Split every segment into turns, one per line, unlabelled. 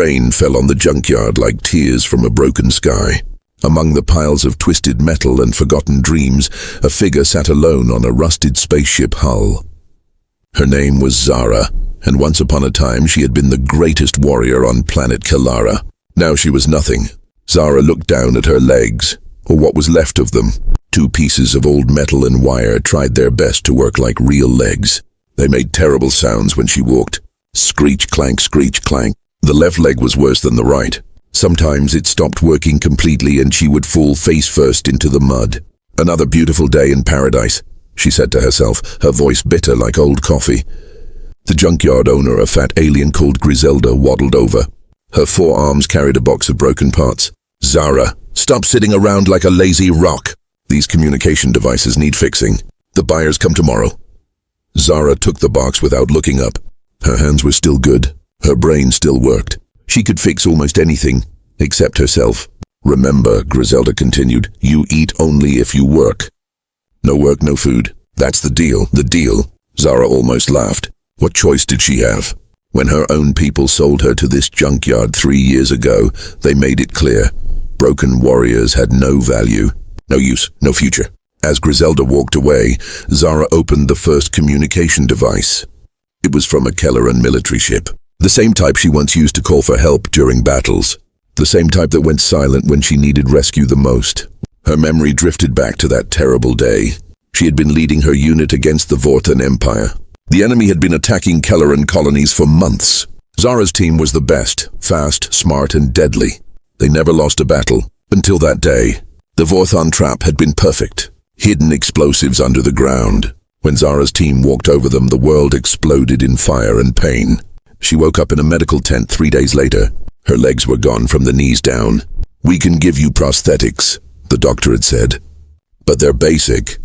Rain fell on the junkyard like tears from a broken sky. Among the piles of twisted metal and forgotten dreams, a figure sat alone on a rusted spaceship hull. Her name was Zara, and once upon a time she had been the greatest warrior on planet Kalara. Now she was nothing. Zara looked down at her legs, or what was left of them. Two pieces of old metal and wire tried their best to work like real legs. They made terrible sounds when she walked. Screech, clank, screech, clank. The left leg was worse than the right. Sometimes it stopped working completely and she would fall face first into the mud. Another beautiful day in paradise, she said to herself, her voice bitter like old coffee. The junkyard owner, a fat alien called Griselda, waddled over. Her forearms carried a box of broken parts. Zara, stop sitting around like a lazy rock. These communication devices need fixing. The buyers come tomorrow. Zara took the box without looking up. Her hands were still good. Her brain still worked. She could fix almost anything, except herself. Remember, Griselda continued, you eat only if you work. No work, no food. That's the deal. The deal. Zara almost laughed. What choice did she have? When her own people sold her to this junkyard 3 years ago, they made it clear. Broken warriors had no value, no use, no future. As Griselda walked away, Zara opened the first communication device. It was from a Kelleran military ship. The same type she once used to call for help during battles. The same type that went silent when she needed rescue the most. Her memory drifted back to that terrible day. She had been leading her unit against the Vorthan Empire. The enemy had been attacking Kelleran colonies for months. Zara's team was the best, fast, smart, and deadly. They never lost a battle, until that day. The Vorthan trap had been perfect. Hidden explosives under the ground. When Zara's team walked over them, the world exploded in fire and pain. She woke up in a medical tent 3 days later. Her legs were gone from the knees down. We can give you prosthetics, the doctor had said. But they're basic.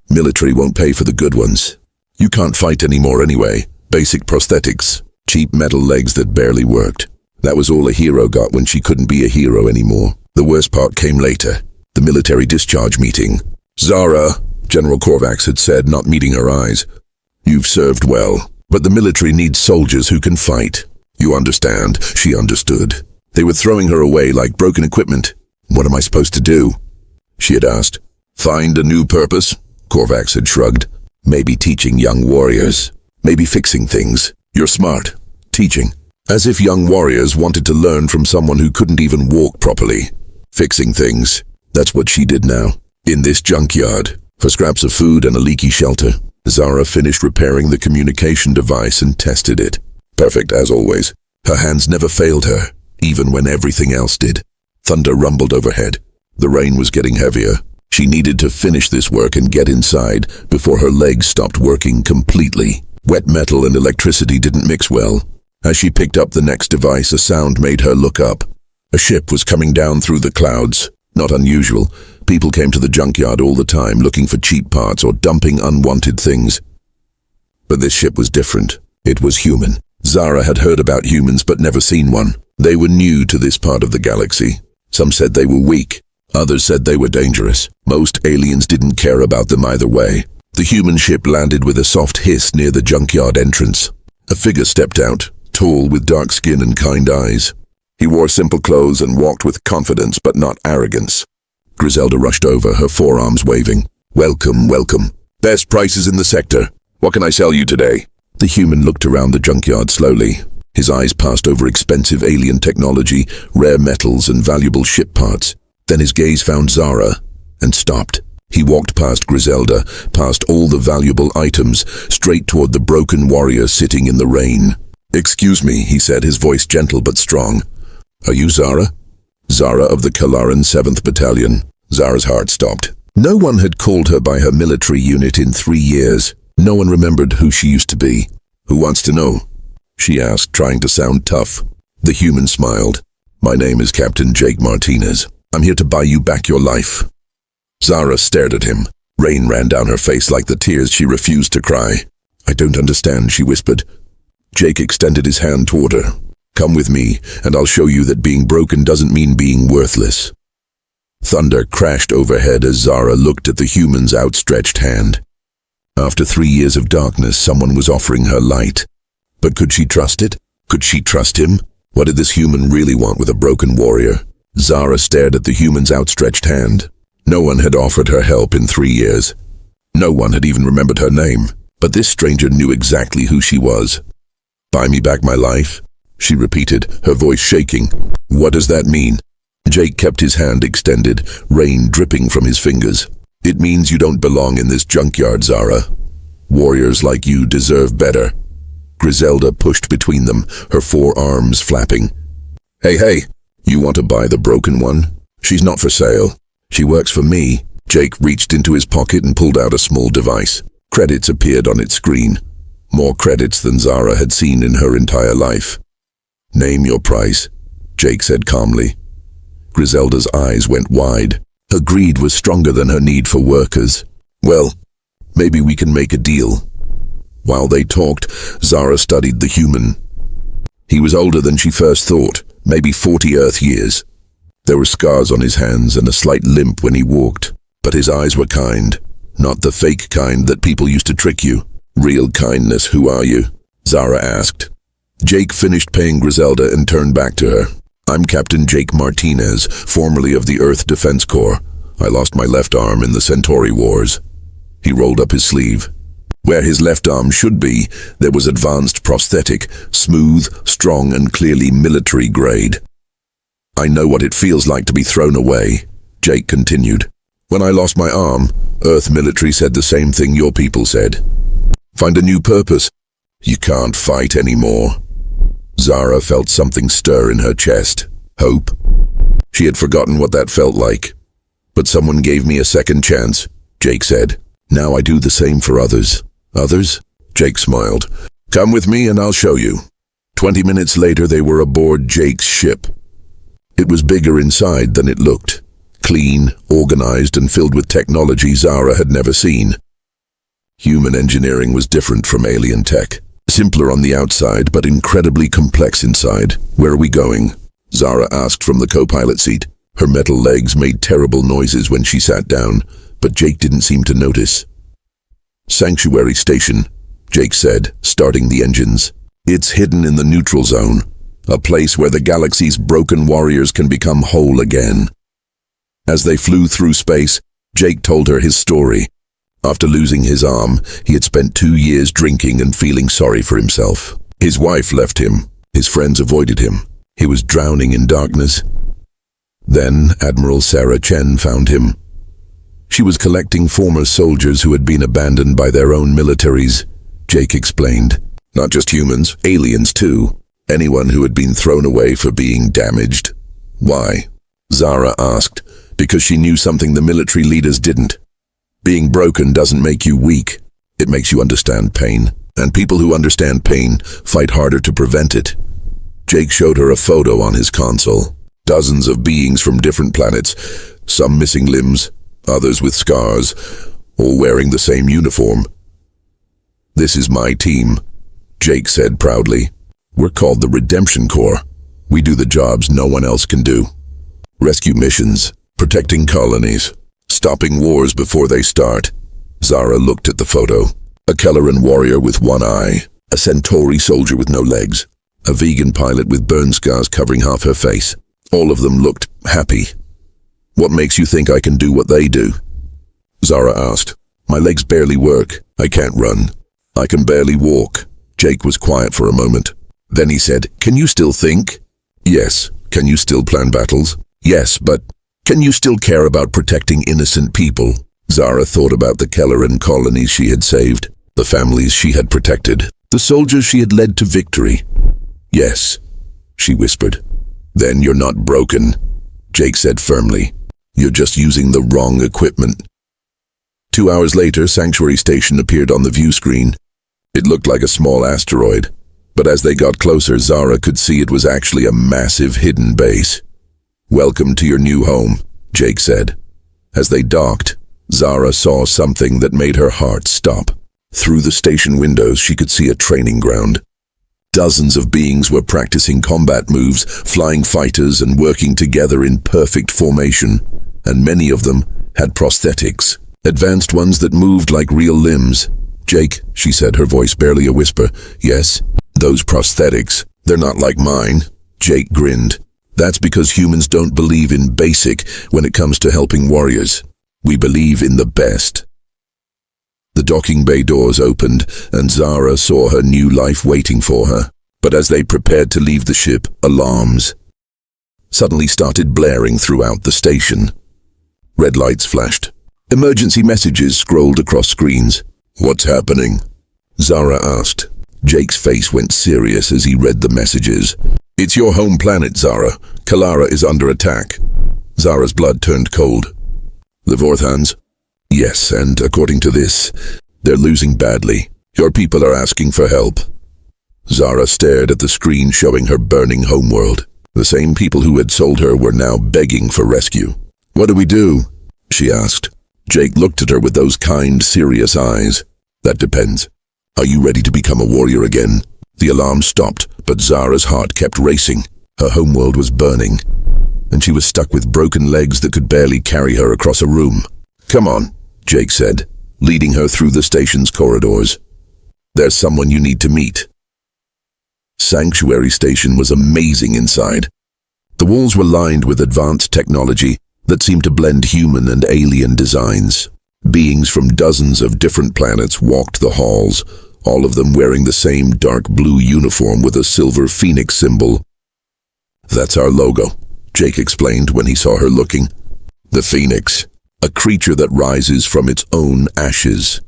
Military won't pay for the good ones. You can't fight anymore anyway. Basic prosthetics. Cheap metal legs that barely worked. That was all a hero got when she couldn't be a hero anymore. The worst part came later. The military discharge meeting. Zara, General Korvax had said, not meeting her eyes. You've served well, but the military needs soldiers who can fight. You understand? She understood. They were throwing her away like broken equipment. What am I supposed to do? She had asked. Find a new purpose? Korvax had shrugged. Maybe teaching young warriors. Maybe fixing things. You're smart. Teaching. As if young warriors wanted to learn from someone who couldn't even walk properly. Fixing things. That's what she did now. In this junkyard. For scraps of food and a leaky shelter. Zara finished repairing the communication device and tested it. Perfect as always. Her hands never failed her, even when everything else did. Thunder rumbled overhead. The rain was getting heavier. She needed to finish this work and get inside before her legs stopped working completely. Wet metal and electricity didn't mix well. As she picked up the next device, a sound made her look up. A ship was coming down through the clouds. Not unusual. People came to the junkyard all the time looking for cheap parts or dumping unwanted things. But this ship was different. It was human. Zara had heard about humans but never seen one. They were new to this part of the galaxy. Some said they were weak. Others said they were dangerous. Most aliens didn't care about them either way. The human ship landed with a soft hiss near the junkyard entrance. A figure stepped out, tall with dark skin and kind eyes. He wore simple clothes and walked with confidence but not arrogance. Griselda rushed over, her forearms waving. Welcome, welcome. Best prices in the sector. What can I sell you today? The human looked around the junkyard slowly. His eyes passed over expensive alien technology, rare metals and valuable ship parts. Then his gaze found Zara and stopped. He walked past Griselda, past all the valuable items, straight toward the broken warrior sitting in the rain. Excuse me, he said, his voice gentle but strong. Are you Zara? Zara of the Kalaran 7th Battalion. Zara's heart stopped. No one had called her by her military unit in 3 years. No one remembered who she used to be. Who wants to know? She asked, trying to sound tough. The human smiled. My name is Captain Jake Martinez. I'm here to buy you back your life. Zara stared at him. Rain ran down her face like the tears she refused to cry. I don't understand, she whispered. Jake extended his hand toward her. Come with me, and I'll show you that being broken doesn't mean being worthless. Thunder crashed overhead as Zara looked at the human's outstretched hand. After 3 years of darkness, someone was offering her light. But could she trust it? Could she trust him? What did this human really want with a broken warrior? Zara stared at the human's outstretched hand. No one had offered her help in 3 years. No one had even remembered her name. But this stranger knew exactly who she was. "Buy me back my life?" she repeated, her voice shaking. "What does that mean?" Jake kept his hand extended, rain dripping from his fingers. "It means you don't belong in this junkyard, Zara. Warriors like you deserve better." Griselda pushed between them, her forearms flapping. Hey, you want to buy the broken one? She's not for sale. She works for me." Jake reached into his pocket and pulled out a small device. Credits appeared on its screen. More credits than Zara had seen in her entire life. "Name your price," Jake said calmly. Griselda's eyes went wide. Her greed was stronger than her need for workers. "Well, maybe we can make a deal." While they talked, Zara studied the human. He was older than she first thought, maybe 40 Earth years. There were scars on his hands and a slight limp when he walked, but his eyes were kind. Not the fake kind that people used to trick you. "Real kindness, who are you?" Zara asked. Jake finished paying Griselda and turned back to her. "I'm Captain Jake Martinez, formerly of the Earth Defense Corps. I lost my left arm in the Centauri Wars." He rolled up his sleeve. Where his left arm should be, there was advanced prosthetic, smooth, strong, and clearly military grade. "I know what it feels like to be thrown away," Jake continued. "When I lost my arm, Earth military said the same thing your people said. Find a new purpose. You can't fight anymore." Zara felt something stir in her chest. Hope. She had forgotten what that felt like. "But someone gave me a second chance," Jake said. "Now I do the same for others." "Others?" Jake smiled. "Come with me and I'll show you." 20 minutes later, they were aboard Jake's ship. It was bigger inside than it looked. Clean, organized, and filled with technology Zara had never seen. Human engineering was different from alien tech. Simpler on the outside, but incredibly complex inside. "Where are we going?" Zara asked from the co-pilot seat. Her metal legs made terrible noises when she sat down, but Jake didn't seem to notice. "Sanctuary Station," Jake said, starting the engines. "It's hidden in the neutral zone, a place where the galaxy's broken warriors can become whole again." As they flew through space, Jake told her his story. After losing his arm, he had spent 2 years drinking and feeling sorry for himself. His wife left him. His friends avoided him. He was drowning in darkness. Then Admiral Sarah Chen found him. She was collecting former soldiers who had been abandoned by their own militaries, Jake explained. Not just humans, aliens too. Anyone who had been thrown away for being damaged. "Why?" Zara asked. "Because she knew something the military leaders didn't. Being broken doesn't make you weak. It makes you understand pain. And people who understand pain fight harder to prevent it." Jake showed her a photo on his console. Dozens of beings from different planets, some missing limbs, others with scars, all wearing the same uniform. "This is my team," Jake said proudly. "We're called the Redemption Corps. We do the jobs no one else can do. Rescue missions, protecting colonies, stopping wars before they start." Zara looked at the photo. A Kelleran warrior with one eye, a Centauri soldier with no legs, a vegan pilot with burn scars covering half her face. All of them looked happy. "What makes you think I can do what they do?" Zara asked. "My legs barely work. I can't run. I can barely walk." Jake was quiet for a moment. Then he said, "Can you still think?" "Yes." "Can you still plan battles?" "Yes, but can you still care about protecting innocent people?" Zara thought about the Kelleran colonies she had saved, the families she had protected, the soldiers she had led to victory. "Yes," she whispered. "Then you're not broken," Jake said firmly. "You're just using the wrong equipment." 2 hours later, Sanctuary Station appeared on the view screen. It looked like a small asteroid, but as they got closer, Zara could see it was actually a massive hidden base. "Welcome to your new home," Jake said. As they docked, Zara saw something that made her heart stop. Through the station windows, she could see a training ground. Dozens of beings were practicing combat moves, flying fighters and working together in perfect formation, and many of them had prosthetics, advanced ones that moved like real limbs. "Jake," she said, her voice barely a whisper. "Yes, those prosthetics, they're not like mine. Jake grinned. That's because humans don't believe in basic when it comes to helping warriors. We believe in the best. The docking bay doors opened, and Zara saw her new life waiting for her. But as they prepared to leave the ship, alarms suddenly started blaring throughout the station. Red lights flashed. Emergency messages scrolled across screens. "What's happening?" Zara asked. Jake's face went serious as he read the messages. "It's your home planet, Zara. Kalara is under attack." Zara's blood turned cold. "The Vorthans?" "Yes, and according to this, they're losing badly. Your people are asking for help." Zara stared at the screen showing her burning homeworld. The same people who had sold her were now begging for rescue. "What do we do?" she asked. Jake looked at her with those kind, serious eyes. "That depends. Are you ready to become a warrior again?" The alarm stopped, but Zara's heart kept racing. Her homeworld was burning, and she was stuck with broken legs that could barely carry her across a room. "Come on," Jake said, leading her through the station's corridors. "There's someone you need to meet." Sanctuary Station was amazing inside. The walls were lined with advanced technology that seemed to blend human and alien designs. Beings from dozens of different planets walked the halls, all of them wearing the same dark blue uniform with a silver phoenix symbol. "That's our logo," Jake explained when he saw her looking. "The phoenix, a creature that rises from its own ashes."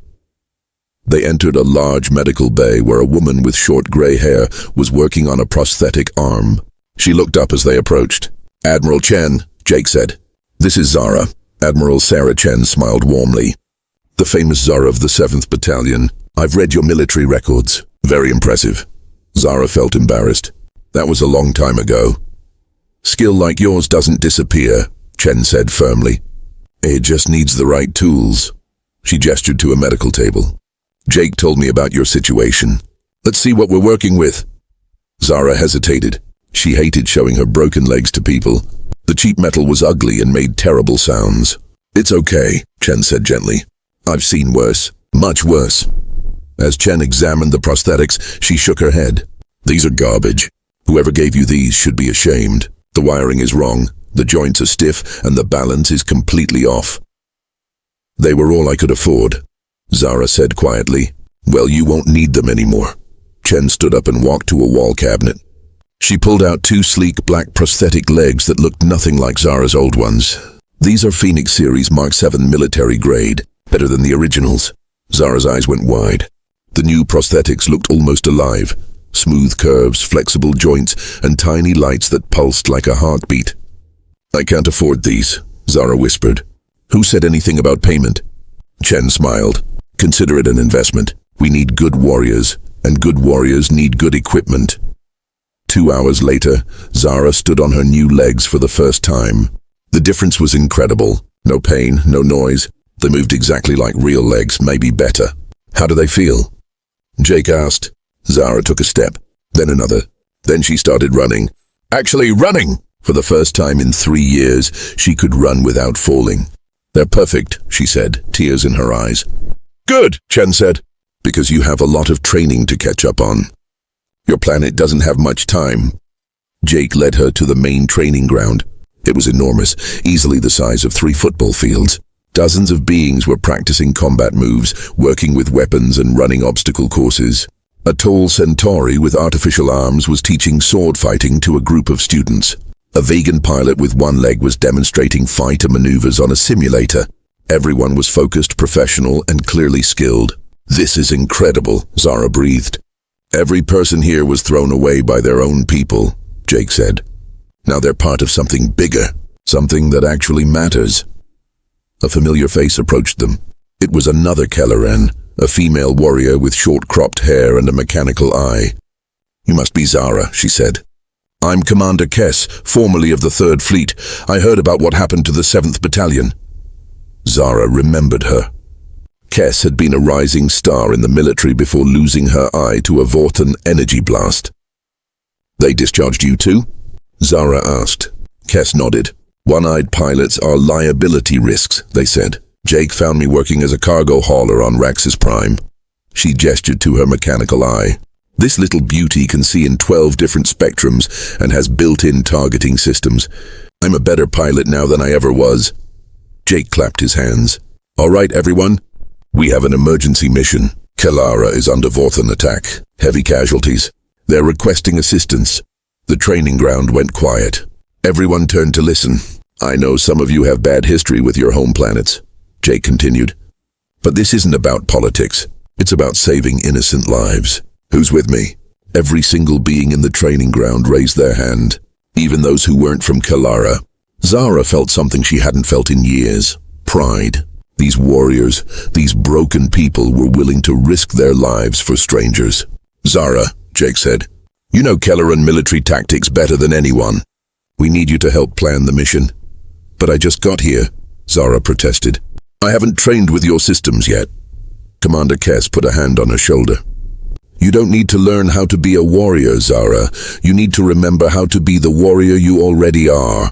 They entered a large medical bay where a woman with short gray hair was working on a prosthetic arm. She looked up as they approached. "Admiral Chen," Jake said. "This is Zara." Admiral Sarah Chen smiled warmly. "The famous Zara of the 7th Battalion. I've read your military records. Very impressive." Zara felt embarrassed. "That was a long time ago." "Skill like yours doesn't disappear," Chen said firmly. "It just needs the right tools." She gestured to a medical table. "Jake told me about your situation. Let's see what we're working with." Zara hesitated. She hated showing her broken legs to people. The cheap metal was ugly and made terrible sounds. "It's okay," Chen said gently. "I've seen worse. Much worse." As Chen examined the prosthetics, she shook her head. "These are garbage. Whoever gave you these should be ashamed. The wiring is wrong, the joints are stiff, and the balance is completely off." "They were all I could afford," Zara said quietly. "Well, you won't need them anymore." Chen stood up and walked to a wall cabinet. She pulled out 2 sleek black prosthetic legs that looked nothing like Zara's old ones. "These are Phoenix Series Mark 7 military grade, better than the originals." Zara's eyes went wide. The new prosthetics looked almost alive. Smooth curves, flexible joints, and tiny lights that pulsed like a heartbeat. "I can't afford these," Zara whispered. "Who said anything about payment?" Chen smiled. "Consider it an investment. We need good warriors, and good warriors need good equipment." 2 hours later, Zara stood on her new legs for the first time. The difference was incredible. No pain, no noise. They moved exactly like real legs, maybe better. "How do they feel?" Jake asked. Zara took a step, then another. Then she started running. Actually running! For the first time in 3 years, she could run without falling. "They're perfect," she said, tears in her eyes. "Good," Chen said. "Because you have a lot of training to catch up on. Your planet doesn't have much time." Jake led her to the main training ground. It was enormous, easily the size of 3 football fields. Dozens of beings were practicing combat moves, working with weapons and running obstacle courses. A tall centauri with artificial arms was teaching sword fighting to a group of students. A vegan pilot with 1 leg was demonstrating fighter maneuvers on a simulator. Everyone was focused, professional, and clearly skilled. "This is incredible," Zara breathed. "Every person here was thrown away by their own people," Jake said. "Now they're part of something bigger, something that actually matters." A familiar face approached them. It was another Kelleran, a female warrior with short-cropped hair and a mechanical eye. "You must be Zara," she said. "I'm Commander Kess, formerly of the 3rd Fleet. I heard about what happened to the 7th Battalion." Zara remembered her. Kess had been a rising star in the military before losing her eye to a Vortan energy blast. "They discharged you too?" Zara asked. Kess nodded. "One-eyed pilots are liability risks," they said. "Jake found me working as a cargo hauler on Raxus Prime." She gestured to her mechanical eye. This little beauty can see in 12 different spectrums and has built-in targeting systems. I'm a better pilot now than I ever was. Jake clapped his hands. All right, everyone. We have an emergency mission. Kalara is under Vorthan attack. Heavy casualties. They're requesting assistance. The training ground went quiet. Everyone turned to listen. I know some of you have bad history with your home planets, Jake continued. But this isn't about politics. It's about saving innocent lives. Who's with me? Every single being in the training ground raised their hand, even those who weren't from Kalara. Zara felt something she hadn't felt in years. Pride. These warriors, these broken people were willing to risk their lives for strangers. Zara, Jake said, you know Kelleran military tactics better than anyone. We need you to help plan the mission. But I just got here, Zara protested. I haven't trained with your systems yet. Commander Kess put a hand on her shoulder. You don't need to learn how to be a warrior, Zara. You need to remember how to be the warrior you already are.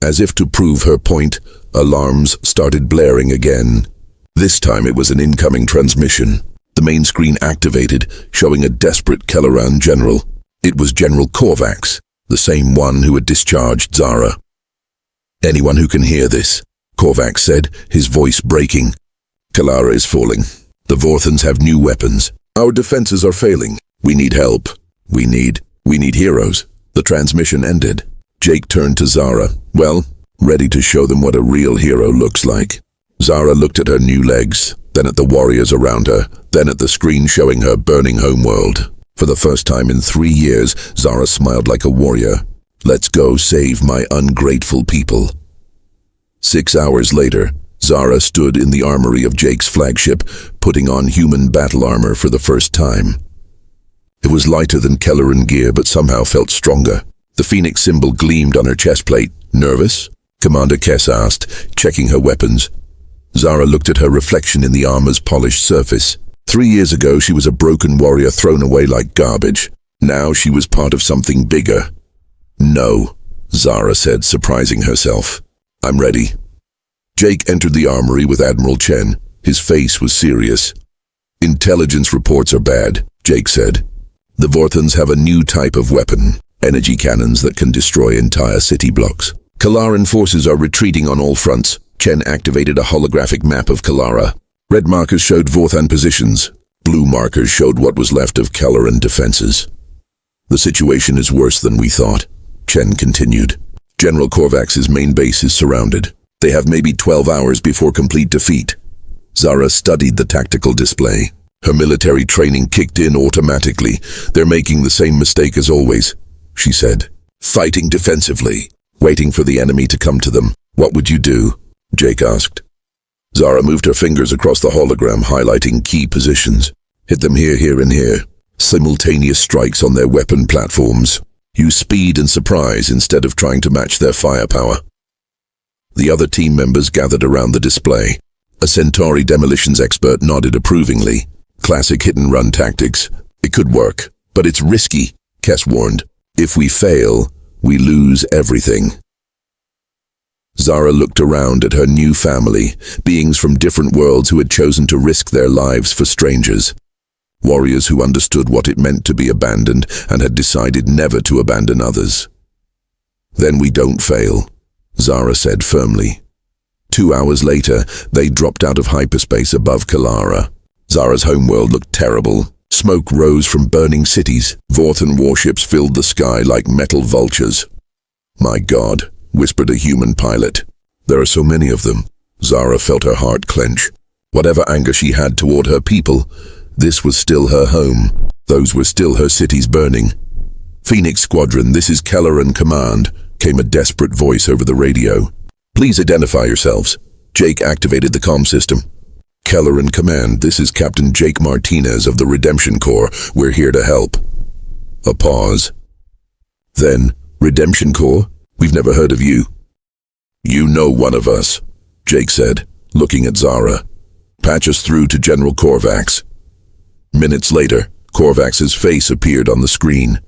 As if to prove her point, alarms started blaring again. This time it was an incoming transmission. The main screen activated, showing a desperate Kelleran general. It was General Korvax, the same one who had discharged Zara. Anyone who can hear this, Korvax said, his voice breaking. Kalara is falling. The Vorthans have new weapons. Our defenses are failing. We need help. We need heroes. The transmission ended. Jake turned to Zara. Well, ready to show them what a real hero looks like. Zara looked at her new legs, then at the warriors around her, then at the screen showing her burning homeworld. For the first time in 3 years, Zara smiled like a warrior. Let's go save my ungrateful people. 6 hours later, Zara stood in the armory of Jake's flagship, putting on human battle armor for the first time. It was lighter than Kelleran gear, but somehow felt stronger. The Phoenix symbol gleamed on her chest plate. Nervous? Commander Kess asked, checking her weapons. Zara looked at her reflection in the armor's polished surface. 3 years ago, she was a broken warrior thrown away like garbage. Now she was part of something bigger. No, Zara said, surprising herself. I'm ready. Jake entered the armory with Admiral Chen. His face was serious. Intelligence reports are bad, Jake said. The Vorthans have a new type of weapon, energy cannons that can destroy entire city blocks. Kalaran forces are retreating on all fronts. Chen activated a holographic map of Kalara. Red markers showed Vorthan positions. Blue markers showed what was left of Kelleran defenses. The situation is worse than we thought, Chen continued. General Korvax's main base is surrounded. They have maybe 12 hours before complete defeat. Zara studied the tactical display. Her military training kicked in automatically. They're making the same mistake as always, she said. Fighting defensively, waiting for the enemy to come to them. What would you do? Jake asked. Zara moved her fingers across the hologram, highlighting key positions. Hit them here, here, and here. Simultaneous strikes on their weapon platforms. Use speed and surprise instead of trying to match their firepower. The other team members gathered around the display. A Centauri demolitions expert nodded approvingly. Classic hit-and-run tactics. It could work, but it's risky, Kess warned. If we fail, we lose everything. Zara looked around at her new family, beings from different worlds who had chosen to risk their lives for strangers. Warriors who understood what it meant to be abandoned and had decided never to abandon others. Then we don't fail, Zara said firmly. 2 hours later, they dropped out of hyperspace above Kalara. Zara's homeworld looked terrible. Smoke rose from burning cities. Vorthan warships filled the sky like metal vultures. My God, whispered a human pilot. There are so many of them. Zara felt her heart clench. Whatever anger she had toward her people, this was still her home. Those were still her cities burning. Phoenix Squadron, this is Kelleran Command, came a desperate voice over the radio. Please identify yourselves. Jake activated the comm system. Kelleran Command, this is Captain Jake Martinez of the Redemption Corps. We're here to help. A pause. Then, Redemption Corps? We've never heard of you. You know one of us, Jake said, looking at Zara. Patch us through to General Korvax. Minutes later, Korvax's face appeared on the screen.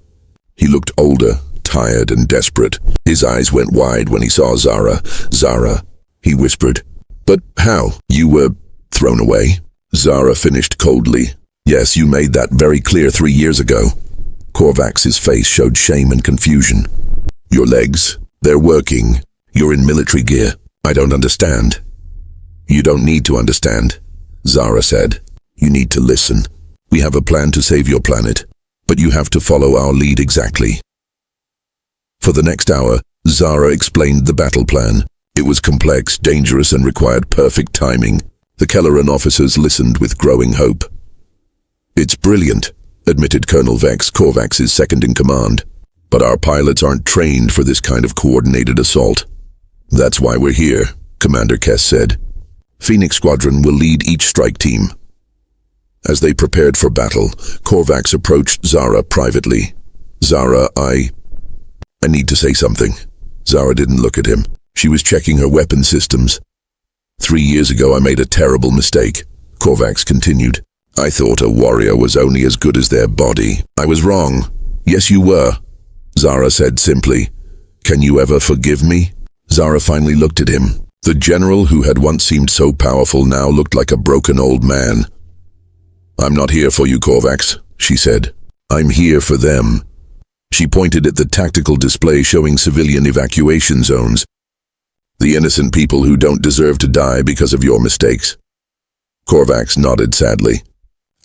He looked older, tired and desperate. His eyes went wide when he saw Zara. Zara, he whispered. But how? You were thrown away? Zara finished coldly. Yes, you made that very clear 3 years ago. Korvax's face showed shame and confusion. Your legs, they're working. You're in military gear. I don't understand. You don't need to understand, Zara said. You need to listen. We have a plan to save your planet, but you have to follow our lead exactly. For the next hour, Zara explained the battle plan. It was complex, dangerous, and required perfect timing. The Kelleran officers listened with growing hope. It's brilliant, admitted Colonel Vex, Korvax's second-in-command. But our pilots aren't trained for this kind of coordinated assault. That's why we're here, Commander Kess said. Phoenix Squadron will lead each strike team. As they prepared for battle, Korvax approached Zara privately. Zara, I need to say something. Zara didn't look at him. She was checking her weapon systems. 3 years ago I made a terrible mistake, Korvax continued. I thought a warrior was only as good as their body. I was wrong. Yes, you were, Zara said simply. Can you ever forgive me? Zara finally looked at him. The general who had once seemed so powerful now looked like a broken old man. I'm not here for you, Korvax, she said. I'm here for them. She pointed at the tactical display showing civilian evacuation zones. The innocent people who don't deserve to die because of your mistakes. Korvax nodded sadly.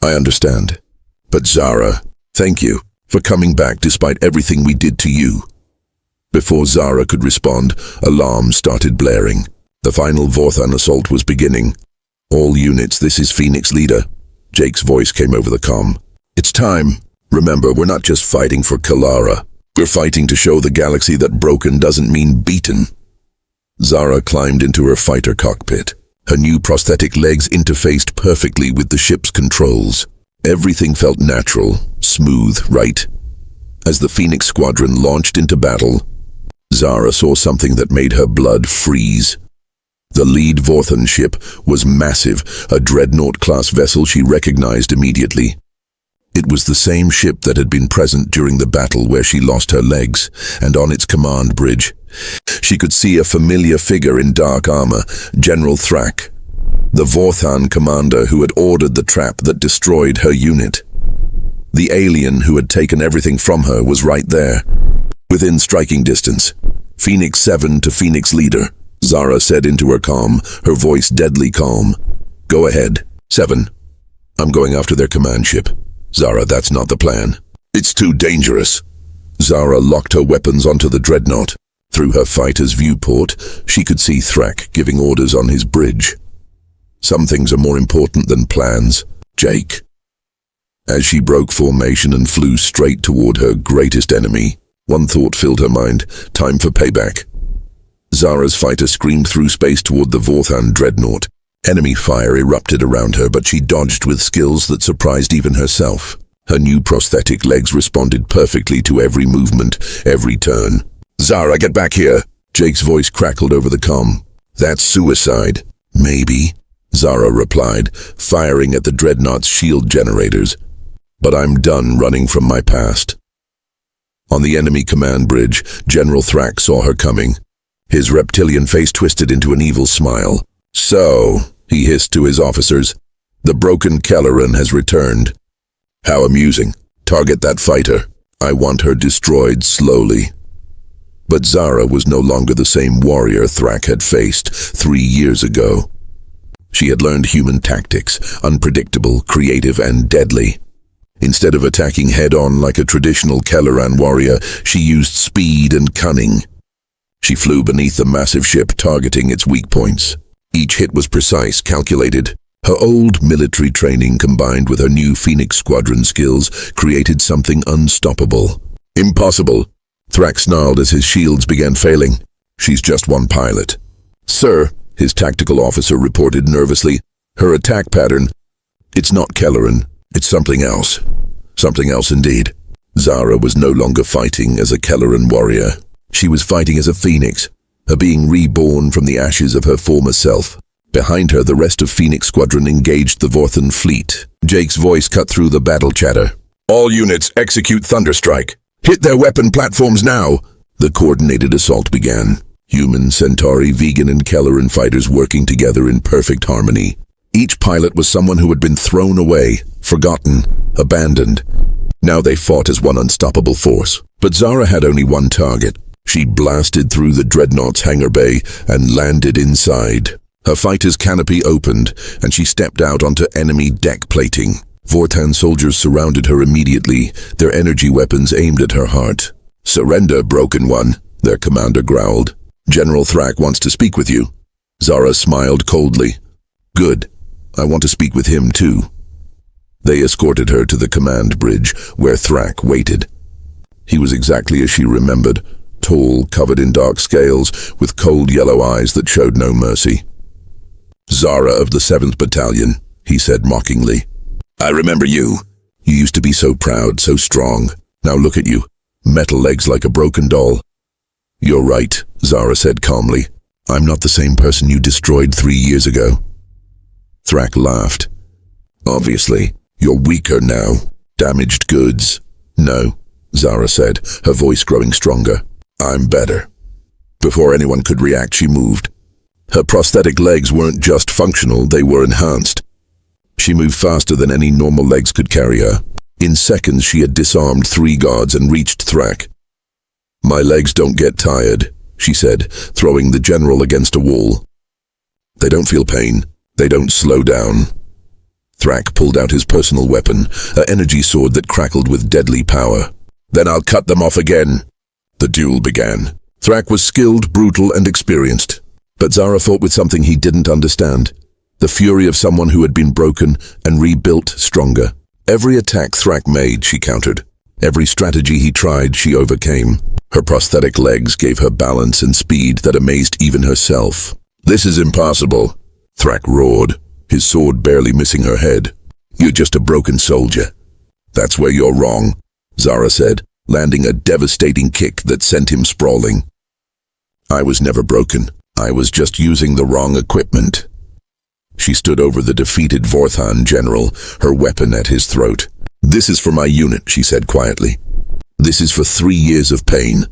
I understand. But Zara, thank you for coming back despite everything we did to you. Before Zara could respond, alarms started blaring. The final Vorthan assault was beginning. All units, this is Phoenix Leader. Jake's voice came over the comm. It's time. Remember, we're not just fighting for Kalara. We're fighting to show the galaxy that broken doesn't mean beaten. Zara climbed into her fighter cockpit. Her new prosthetic legs interfaced perfectly with the ship's controls. Everything felt natural, smooth, right? As the Phoenix Squadron launched into battle, Zara saw something that made her blood freeze. The lead Vorthan ship was massive, a dreadnought-class vessel she recognized immediately. It was the same ship that had been present during the battle where she lost her legs, and on its command bridge, she could see a familiar figure in dark armor, General Thrak, the Vorthan commander who had ordered the trap that destroyed her unit. The alien who had taken everything from her was right there, within striking distance. Phoenix 7 to Phoenix Leader, Zara said into her comm, her voice deadly calm. Go ahead, 7. I'm going after their command ship. Zara, that's not the plan. It's too dangerous. Zara locked her weapons onto the dreadnought. Through her fighter's viewport, she could see Thrak giving orders on his bridge. Some things are more important than plans, Jake. As she broke formation and flew straight toward her greatest enemy, one thought filled her mind, time for payback. Zara's fighter screamed through space toward the Vorthan dreadnought. Enemy fire erupted around her, but she dodged with skills that surprised even herself. Her new prosthetic legs responded perfectly to every movement, every turn. Zara, get back here! Jake's voice crackled over the comm. That's suicide. Maybe, Zara replied, firing at the dreadnought's shield generators. But I'm done running from my past. On the enemy command bridge, General Thrak saw her coming. His reptilian face twisted into an evil smile. So, he hissed to his officers, the broken Kelleran has returned. How amusing. Target that fighter. I want her destroyed slowly. But Zara was no longer the same warrior Thrak had faced 3 years ago. She had learned human tactics, unpredictable, creative, and deadly. Instead of attacking head-on like a traditional Kelleran warrior, she used speed and cunning. She flew beneath the massive ship, targeting its weak points. Each hit was precise, calculated. Her old military training combined with her new Phoenix Squadron skills created something unstoppable. Impossible, Thrak snarled as his shields began failing. She's just one pilot. Sir, his tactical officer reported nervously, her attack pattern. It's not Kelleran, it's something else. Something else indeed. Zara was no longer fighting as a Kelleran warrior. She was fighting as a phoenix, a being reborn from the ashes of her former self. Behind her, the rest of Phoenix Squadron engaged the Vorthan fleet. Jake's voice cut through the battle chatter. All units, execute Thunderstrike. Hit their weapon platforms now! The coordinated assault began. Human, Centauri, vegan, and Kelleran fighters working together in perfect harmony. Each pilot was someone who had been thrown away, forgotten, abandoned. Now they fought as one unstoppable force. But Zara had only one target. She blasted through the dreadnought's hangar bay and landed inside. Her fighter's canopy opened, and she stepped out onto enemy deck plating. Vortan soldiers surrounded her immediately, their energy weapons aimed at her heart. "Surrender, Broken One," their commander growled. "General Thrak wants to speak with you." Zara smiled coldly. "Good. I want to speak with him too." They escorted her to the command bridge, where Thrak waited. He was exactly as she remembered, tall, covered in dark scales, with cold yellow eyes that showed no mercy. "Zara of the 7th Battalion," he said mockingly. "I remember you. You used to be so proud, so strong. Now look at you, metal legs like a broken doll." "You're right," Zara said calmly. "I'm not the same person you destroyed 3 years ago." Thrak laughed. "Obviously, you're weaker now. Damaged goods." "No," Zara said, her voice growing stronger. "I'm better." Before anyone could react, she moved. Her prosthetic legs weren't just functional, they were enhanced. She moved faster than any normal legs could carry her. In seconds, she had disarmed 3 guards and reached Thrak. "My legs don't get tired," she said, throwing the general against a wall. "They don't feel pain. They don't slow down." Thrak pulled out his personal weapon, an energy sword that crackled with deadly power. "Then I'll cut them off again." The duel began. Thrak was skilled, brutal, and experienced. But Zara fought with something he didn't understand. The fury of someone who had been broken and rebuilt stronger. Every attack Thrak made, she countered. Every strategy he tried, she overcame. Her prosthetic legs gave her balance and speed that amazed even herself. "This is impossible," Thrak roared, his sword barely missing her head. "You're just a broken soldier." "That's where you're wrong," Zara said, landing a devastating kick that sent him sprawling. "I was never broken. I was just using the wrong equipment." She stood over the defeated Vorthan general, her weapon at his throat. "This is for my unit," she said quietly. "This is for 3 years of pain.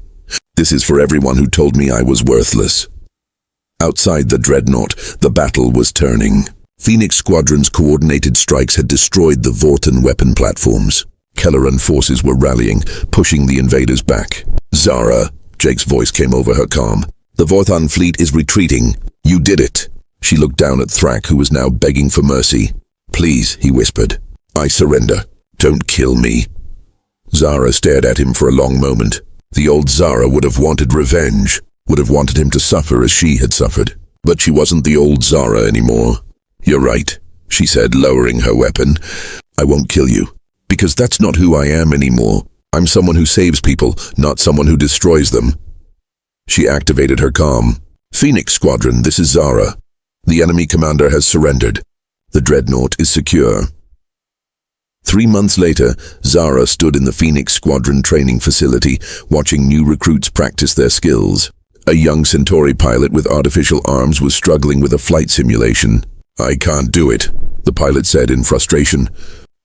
This is for everyone who told me I was worthless." Outside the dreadnought, the battle was turning. Phoenix Squadron's coordinated strikes had destroyed the Vortan weapon platforms. Kelleran forces were rallying, pushing the invaders back. "Zara," Jake's voice came over her calm. "The Vorthan fleet is retreating. You did it." She looked down at Thrak, who was now begging for mercy. "Please," he whispered. "I surrender. Don't kill me." Zara stared at him for a long moment. The old Zara would have wanted revenge, would have wanted him to suffer as she had suffered. But she wasn't the old Zara anymore. "You're right," she said, lowering her weapon. "I won't kill you, because that's not who I am anymore. I'm someone who saves people, not someone who destroys them." She activated her calm. "Phoenix Squadron, this is Zara. The enemy commander has surrendered. The dreadnought is secure." 3 months later, Zara stood in the Phoenix Squadron training facility, watching new recruits practice their skills. A young Centauri pilot with artificial arms was struggling with a flight simulation. "I can't do it," the pilot said in frustration.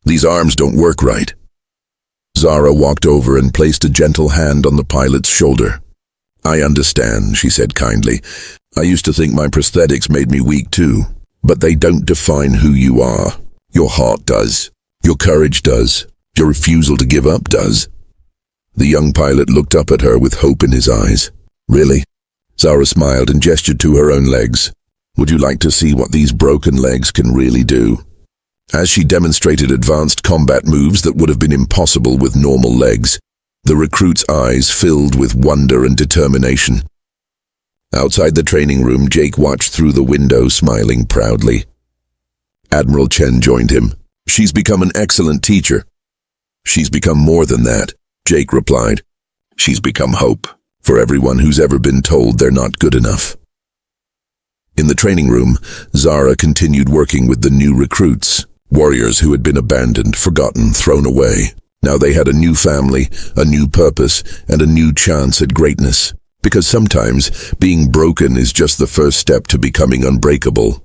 "These arms don't work right." Zara walked over and placed a gentle hand on the pilot's shoulder. "I understand," she said kindly. "I used to think my prosthetics made me weak too. But they don't define who you are. Your heart does. Your courage does. Your refusal to give up does." The young pilot looked up at her with hope in his eyes. "Really?" Zara smiled and gestured to her own legs. "Would you like to see what these broken legs can really do?" As she demonstrated advanced combat moves that would have been impossible with normal legs, the recruit's eyes filled with wonder and determination. Outside the training room, Jake watched through the window, smiling proudly. Admiral Chen joined him. "She's become an excellent teacher." "She's become more than that," Jake replied. "She's become hope for everyone who's ever been told they're not good enough." In the training room, Zara continued working with the new recruits, warriors who had been abandoned, forgotten, thrown away. Now they had a new family, a new purpose, and a new chance at greatness. Because sometimes being broken is just the first step to becoming unbreakable.